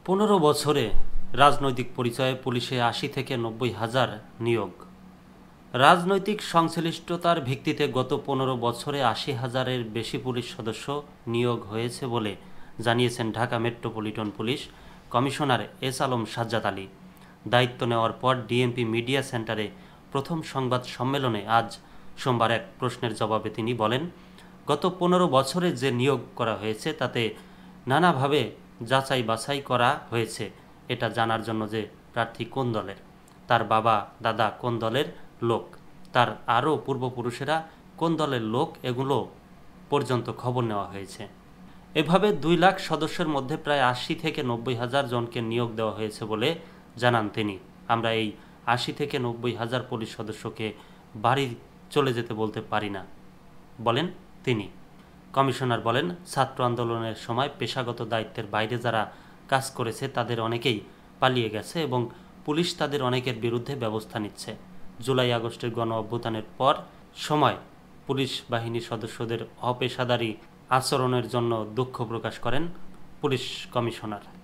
15 বছরে রাজনৈতিক পরিচয়ে পুলিশে ৮০ থেকে ৯০ হাজার নিয়োগ। রাজনৈতিক সংশ্লিষ্টতার ভিত্তিতে গত 15 বছরে ৮০ হাজারের বেশি পুলিশ সদস্য নিয়োগ হয়েছে বলে জানিয়েছেন Dhaka metropolitan police commissioner S Alam Sajjad Ali. দায়িত্ব নেওয়ার পর ডিএমপি মিডিয়া সেন্টারে প্রথম সংবাদ সম্মেলনে আজ সোমবার এক প্রশ্নের জবাবে তিনি বলেন, গত 15 বছরে যে নিয়োগ করা হয়েছে তাতে নানাভাবে যাচাই বাছাই করা হয়েছে এটা জানার জন্য যে প্রার্থী কোন দলের, তার বাবা দাদা কোন দলের লোক, তার আরও পূর্বপুরুষেরা কোন দলের লোক, এগুলো পর্যন্ত খবর নেওয়া হয়েছে। এভাবে 2 লাখ সদস্যের মধ্যে প্রায় ৮০ থেকে ৯০ হাজার জনকে নিয়োগ দেওয়া হয়েছে বলে জানান তিনি। আমরা এই ৮০ থেকে ৯০ হাজার পুলিশ সদস্যকে বাড়ি চলে যেতে বলতে পারি না, বলেন তিনি। কমিশনার বলেন, ছাত্র আন্দোলনের সময় পেশাগত দায়িত্বের বাইরে যারা কাজ করেছে তাদের অনেকেই পালিয়ে গেছে এবং পুলিশ তাদের অনেকের বিরুদ্ধে ব্যবস্থা নিচ্ছে। জুলাই আগস্টের গণ অভ্যুত্থানের পর সময় পুলিশ বাহিনীর সদস্যদের অপেশাদারী আচরণের জন্য দুঃখ প্রকাশ করেন পুলিশ কমিশনার।